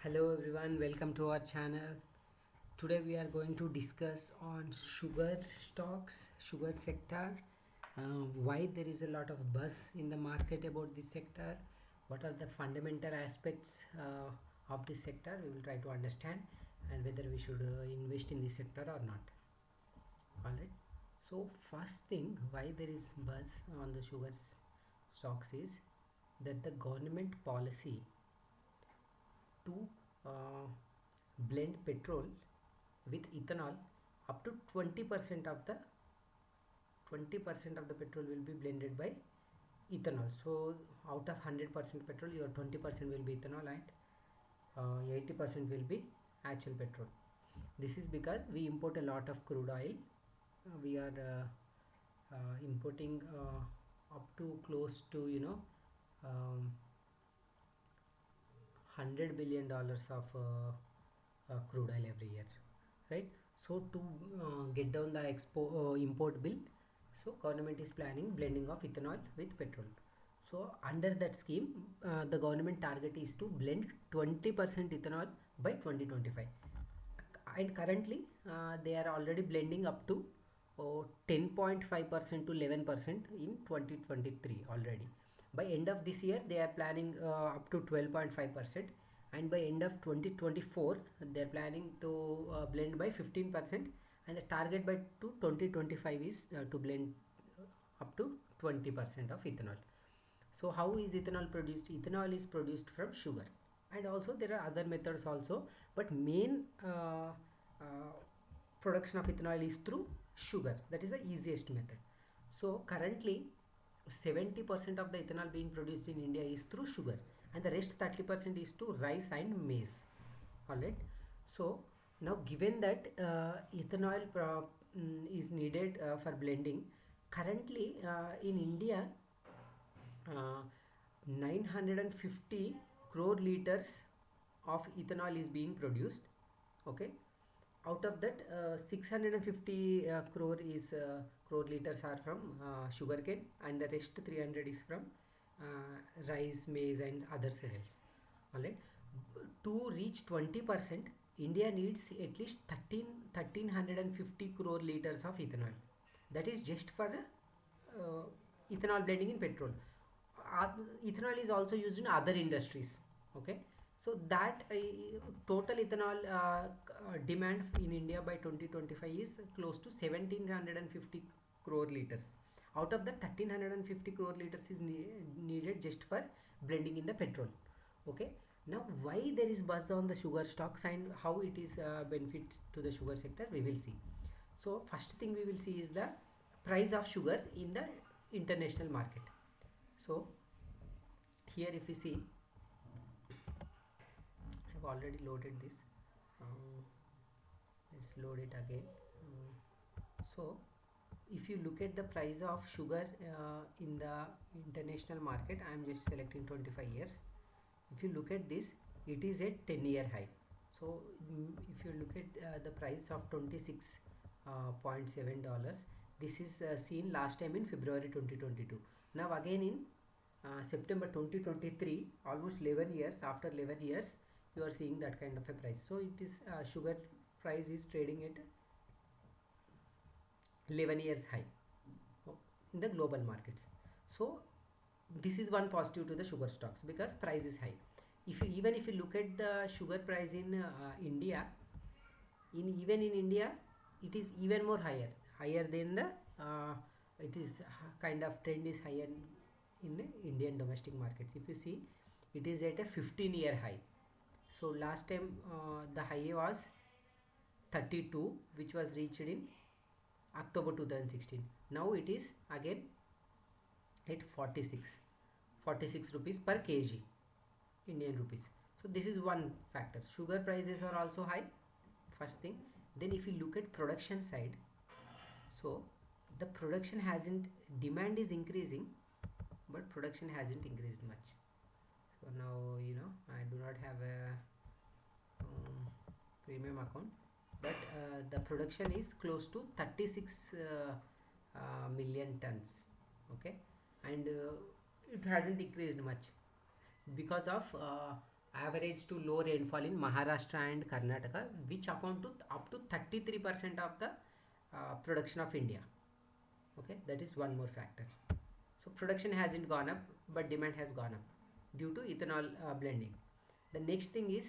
Hello everyone, welcome to our channel. Today we are going to discuss on sugar stocks, sugar sector, why there is a lot of buzz in the market about this sector, what are the fundamental aspects of this sector. We will try to understand and whether we should invest in this sector or not. Alright, so first thing why there is buzz on the stocks is that the government policy to uh, blend petrol with ethanol up to 20% of the 20% of the petrol will be blended by ethanol. So out of 100% petrol, your 20% will be ethanol and 80% will be actual petrol. This is because we import a lot of crude oil. We are importing up to close to um, $100 billion of crude oil every year, right? So to get down the import bill, so government is planning blending of ethanol with petrol. So under that scheme, the government target is to blend 20% ethanol by 2025, and currently they are already blending up to 10.5% to 11% in 2023 already. By end of this year they are planning up to 12.5%, and by end of 2024 they are planning to blend by 15%, and the target by 2025 is to blend up to 20% of ethanol. So how is ethanol produced? Ethanol is produced from sugar, and also there are other methods also, but main production of ethanol is through sugar. That is the easiest method. So currently 70% of the ethanol being produced in India is through sugar, and the rest 30% is to rice and maize. Alright, so now given that ethanol is needed for blending, currently in India 950 crore liters of ethanol is being produced. Okay, out of that 650 crore liters are from sugarcane, and the rest 300 is from rice, maize and other cereals. Alright, to reach 20%, India needs at least 1350 crore liters of ethanol. That is just for ethanol blending in petrol. Ethanol is also used in other industries. Okay, so that total ethanol demand in India by 2025 is close to 1750 crore liters. Out of that, 1350 crore liters is needed just for blending in the petrol. Okay, now why there is buzz on the sugar stocks and how it is benefit to the sugar sector, we will see. So first thing we will see is the price of sugar in the international market. So here if we see, I've already loaded this. Let's load it again. So if you look at the price of sugar in the international market, I am just selecting 25 years. If you look at this, it is at 10-year high. So if you look at the price of $26.7, this is seen last time in February 2022. Now again in September 2023, almost 11 years, after 11 years you are seeing that kind of a price. So it is sugar price is trading at 11 years high in the global markets. So this is one positive to the sugar stocks because price is high. If you even if you look at the sugar price in India, even in India it is even more higher than the it is kind of trend is higher in the Indian domestic markets. If you see, it is at a 15-year high. So last time the high was 32, which was reached in October 2016. Now it is again at 46 rupees per kg Indian rupees. So this is one factor. Sugar prices are also high, first thing. Then if you look at production side, so the production hasn't, demand is increasing but production hasn't increased much. So now I do not have a premium account, but the production is close to 36 million tons. Okay, and it hasn't increased much because of average to low rainfall in Maharashtra and Karnataka, which account to up to 33% of the production of India. Okay, that is one more factor. So production hasn't gone up, but demand has gone up due to ethanol blending. The next thing is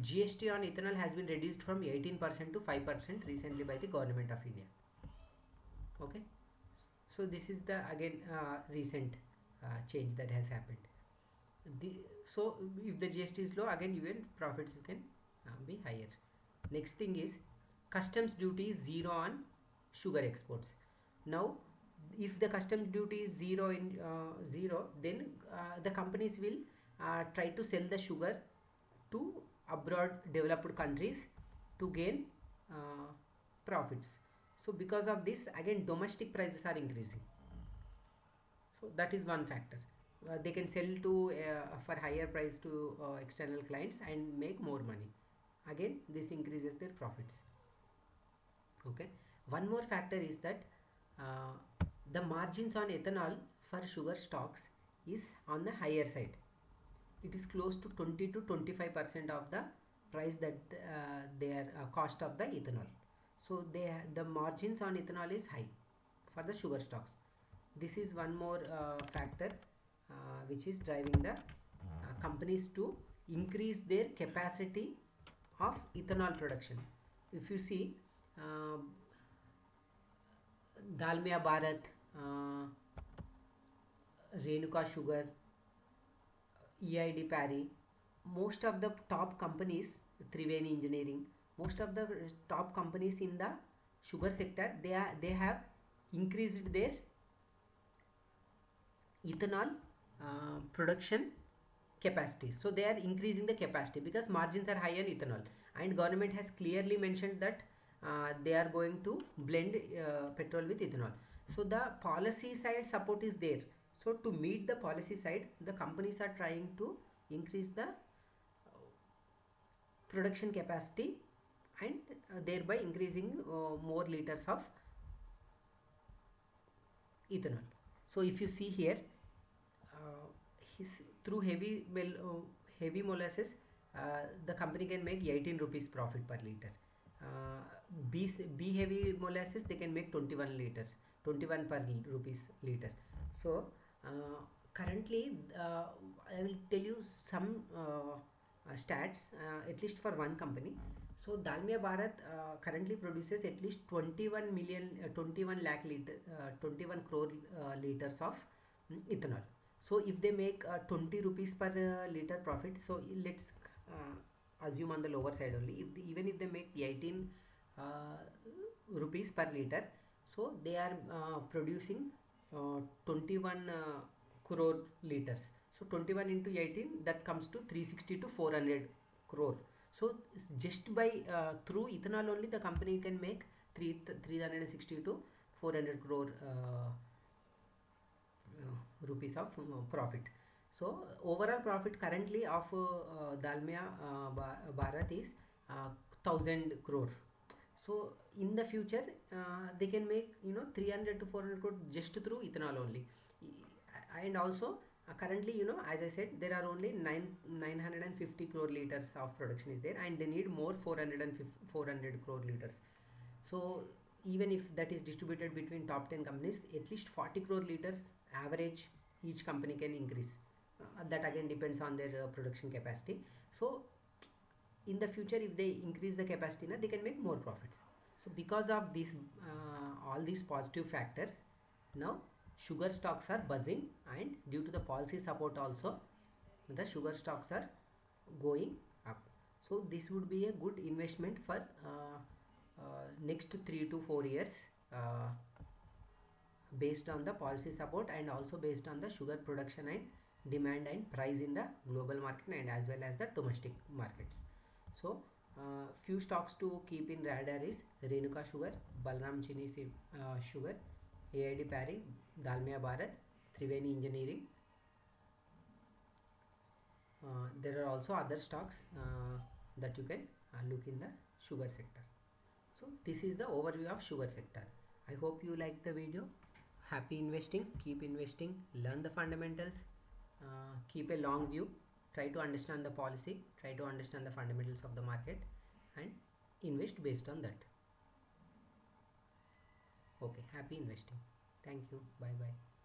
GST on ethanol has been reduced from 18% to 5% recently by the government of India. Okay, so this is the again recent change that has happened. The, so if the GST is low, again you can profits you can be higher. Next thing is customs duty is zero on sugar exports. Now if the customs duty is zero in zero, then the companies will try to sell the sugar to abroad developed countries to gain uh, profits. So because of this, again domestic prices are increasing. So that is one factor. They can sell to for higher price to external clients and make more money. Again, this increases their profits. Okay. One more factor is that the margins on ethanol for sugar stocks is on the higher side. It is close to 20 to 25% of the price that their cost of the ethanol. So the margins on ethanol is high for the sugar stocks. This is one more factor which is driving the companies to increase their capacity of ethanol production. If you see Dalmia Bharat, Renuka Sugar, EID Parry, most of the top companies, Triveni Engineering, most of the top companies in the sugar sector, they have increased their ethanol production capacity. So they are increasing the capacity because margins are high on ethanol, and government has clearly mentioned that they are going to blend petrol with ethanol. So the policy side support is there. So to meet the policy side, the companies are trying to increase the production capacity and thereby increasing more liters of ethanol. So if you see here, his, through heavy molasses, the company can make 18 rupees profit per liter. B heavy molasses, they can make 21 liters, 21 per rupees liter. So currently, I will tell you some stats, at least for one company. So Dalmia Bharat currently produces at least 21 lakh liter, 21 crore liters of ethanol. So if they make 20 rupees per liter profit, so let's assume on the lower side only. Even if they make 18 rupees per liter, so they are producing 21 crore liters. So 21 into 18, that comes to 360 to 400 crore. So just by through ethanol only, the company can make 360 to 400 crore rupees of profit. So overall profit currently of Dalmia Bharat is 1000 crore. So in the future they can make 300 to 400 crore just through ethanol only. And also currently, as I said, there are only 950 crore liters of production is there, and they need more 400 crore liters. So even if that is distributed between top 10 companies, at least 40 crore liters average each company can increase. That again depends on their production capacity. So in the future, if they increase the capacity, they can make more profits. So because of this all these positive factors, now sugar stocks are buzzing, and due to the policy support also, the sugar stocks are going up. So this would be a good investment for next 3 to 4 years, based on the policy support and also based on the sugar production and demand and price in the global market and as well as the domestic markets. So few stocks to keep in radar is Renuka Sugar, Balram Chini Sugar, AID Parry, Dalmia Bharat, Triveni Engineering. There are also other stocks that you can look in the sugar sector. So this is the overview of sugar sector. I hope you like the video. Happy investing, keep investing, learn the fundamentals, keep a long view. try to understand the policy, try to understand the fundamentals of the market, and invest based on that. Okay, happy investing. Thank you. Bye bye.